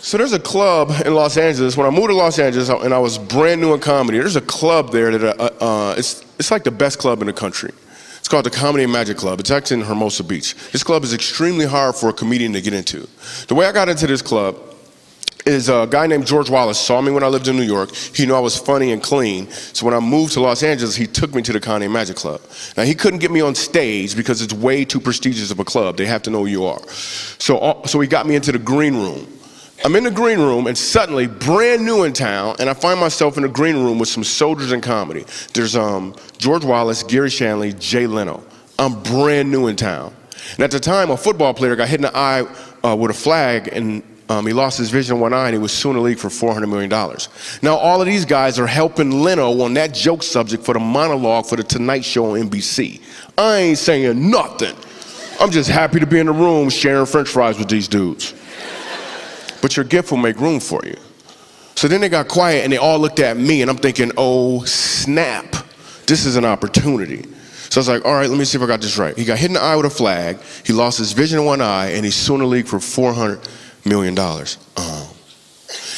So there's a club in Los Angeles. When I moved to Los Angeles and I was brand new in comedy, there's a club there that it's like the best club in the country. It's called the Comedy and Magic Club. It's actually in Hermosa Beach. This club is extremely hard for a comedian to get into. The way I got into this club is a guy named George Wallace saw me when I lived in New York. He knew I was funny and clean. So when I moved to Los Angeles, he took me to the Comedy and Magic Club. Now, he couldn't get me on stage because it's way too prestigious of a club. They have to know who you are. So he got me into the green room. I'm in the green room, and suddenly, brand new in town, and I find myself in the green room with some soldiers in comedy. There's George Wallace, Gary Shanley, Jay Leno. I'm brand new in town. And at the time, a football player got hit in the eye with a flag, and he lost his vision in one eye, and he was suing the league for $400 million. Now, all of these guys are helping Leno on that joke subject for the monologue for the Tonight Show on NBC. I ain't saying nothing. I'm just happy to be in the room sharing French fries with these dudes. But your gift will make room for you. So then they got quiet and they all looked at me and I'm thinking, oh snap, this is an opportunity. So I was like, all right, let me see if I got this right. He got hit in the eye with a flag, he lost his vision in one eye, and he's suing the league for $400 million.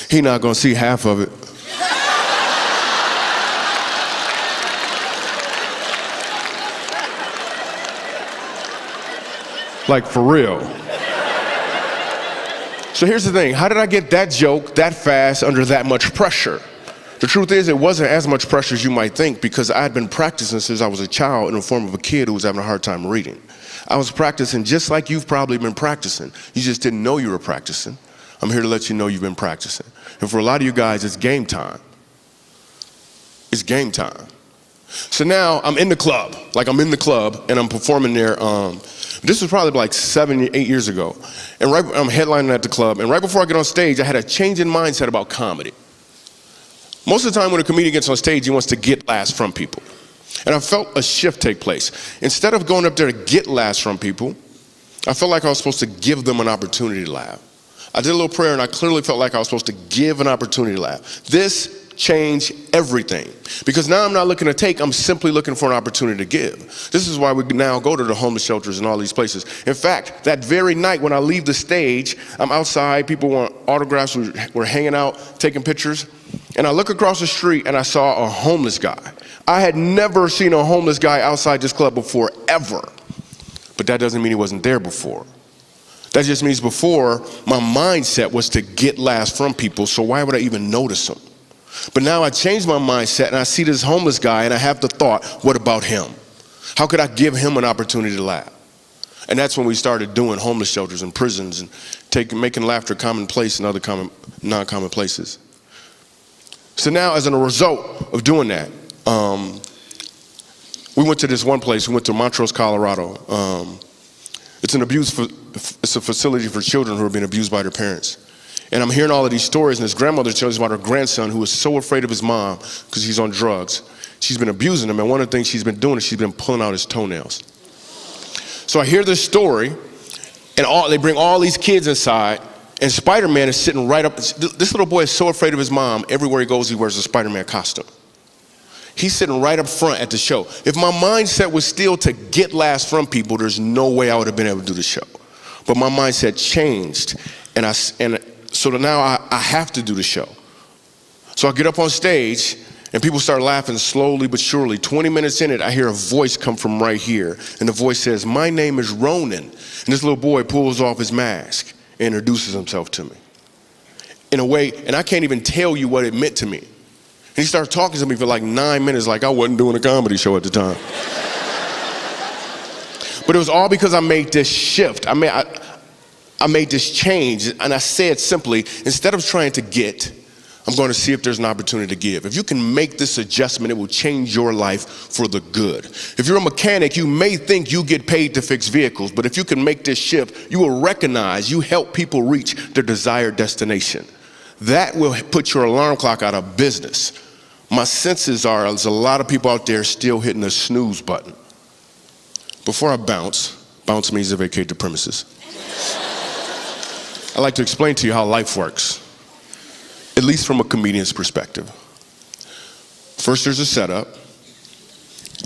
He not gonna see half of it. Like for real. So here's the thing, how did I get that joke that fast under that much pressure? The truth is, it wasn't as much pressure as you might think because I had been practicing since I was a child in the form of a kid who was having a hard time reading. I was practicing just like you've probably been practicing. You just didn't know you were practicing. I'm here to let you know you've been practicing. And for a lot of you guys, it's game time. It's game time. So now I'm in the club, and I'm performing there. This was probably like 7, 8 years ago. And I'm headlining at the club, and right before I get on stage, I had a change in mindset about comedy. Most of the time when a comedian gets on stage, he wants to get laughs from people. And I felt a shift take place. Instead of going up there to get laughs from people, I felt like I was supposed to give them an opportunity to laugh. I did a little prayer, and I clearly felt like I was supposed to give an opportunity to laugh. This changed everything. Because now I'm not looking to take, I'm simply looking for an opportunity to give. This is why we now go to the homeless shelters and all these places. In fact, that very night when I leave the stage, I'm outside, people want autographs, we're hanging out, taking pictures, and I look across the street and I saw a homeless guy. I had never seen a homeless guy outside this club before, ever. But that doesn't mean he wasn't there before. That just means before, my mindset was to get laughs from people, so why would I even notice them? But now I changed my mindset and I see this homeless guy and I have the thought, what about him? How could I give him an opportunity to laugh? And that's when we started doing homeless shelters and prisons and making laughter commonplace in other non-common places. So now as a result of doing that, we went to this one place, we went to Montrose, Colorado. It's a facility for children who are being abused by their parents. And I'm hearing all of these stories, and his grandmother tells me about her grandson who is so afraid of his mom because he's on drugs. She's been abusing him, and one of the things she's been doing is she's been pulling out his toenails. So I hear this story, and they bring all these kids inside, and Spider-Man is sitting right up. This little boy is so afraid of his mom, everywhere he goes, he wears a Spider-Man costume. He's sitting right up front at the show. If my mindset was still to get laughs from people, there's no way I would have been able to do the show. But my mindset changed, so now I have to do the show. So I get up on stage and people start laughing slowly but surely. 20 minutes in it, I hear a voice come from right here. And the voice says, my name is Ronan. And this little boy pulls off his mask and introduces himself to me. In a way, and I can't even tell you what it meant to me. And he started talking to me for like 9 minutes like I wasn't doing a comedy show at the time. But it was all because I made this shift. I made this change, and I said simply, instead of trying to get, I'm going to see if there's an opportunity to give. If you can make this adjustment, it will change your life for the good. If you're a mechanic, you may think you get paid to fix vehicles, but if you can make this shift, you will recognize you help people reach their desired destination. That will put your alarm clock out of business. My senses are there's a lot of people out there still hitting the snooze button. Before I bounce means to vacate the premises. I'd like to explain to you how life works, at least from a comedian's perspective. First there's a setup,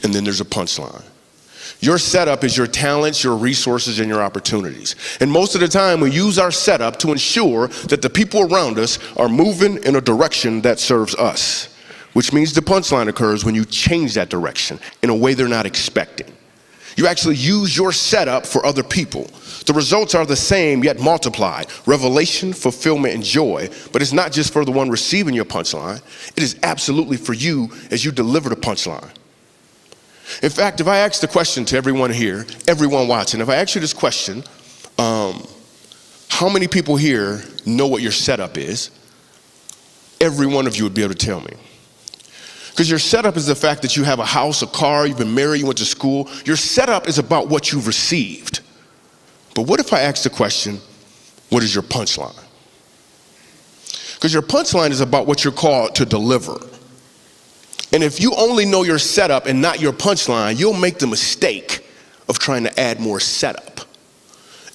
and then there's a punchline. Your setup is your talents, your resources, and your opportunities. And most of the time, we use our setup to ensure that the people around us are moving in a direction that serves us, which means the punchline occurs when you change that direction in a way they're not expecting. You actually use your setup for other people. The results are the same, yet multiplied. Revelation, fulfillment, and joy. But it's not just for the one receiving your punchline. It is absolutely for you as you deliver the punchline. In fact, if I ask the question to everyone here, everyone watching, if I ask you this question, how many people here know what your setup is? Every one of you would be able to tell me. Because your setup is the fact that you have a house, a car, you've been married, you went to school. Your setup is about what you've received. But what if I ask the question, what is your punchline? Because your punchline is about what you're called to deliver. And if you only know your setup and not your punchline, you'll make the mistake of trying to add more setup.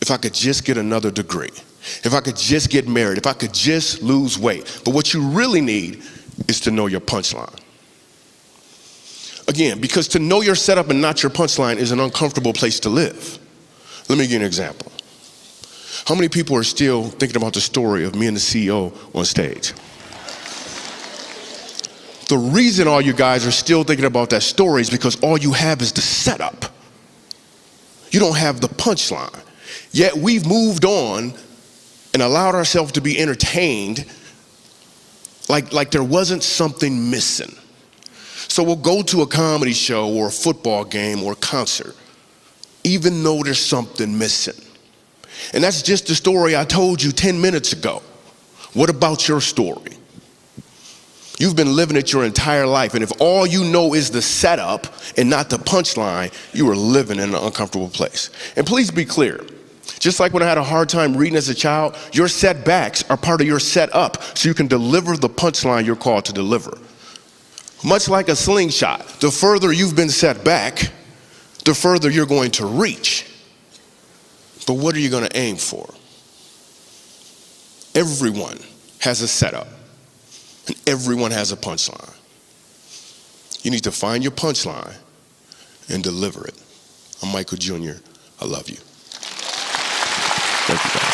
If I could just get another degree, if I could just get married, if I could just lose weight. But what you really need is to know your punchline. Again, because to know your setup and not your punchline is an uncomfortable place to live. Let me give you an example. How many people are still thinking about the story of me and the CEO on stage? The reason all you guys are still thinking about that story is because all you have is the setup. You don't have the punchline. Yet we've moved on and allowed ourselves to be entertained like there wasn't something missing. So we'll go to a comedy show or a football game or a concert, even though there's something missing. And that's just the story I told you 10 minutes ago. What about your story? You've been living it your entire life, and if all you know is the setup and not the punchline, you are living in an uncomfortable place. And please be clear, just like when I had a hard time reading as a child, your setbacks are part of your setup so you can deliver the punchline you're called to deliver. Much like a slingshot, the further you've been set back, the further you're going to reach. But what are you going to aim for? Everyone has a setup, and everyone has a punchline. You need to find your punchline and deliver it. I'm Michael Jr. I love you. Thank you, guys.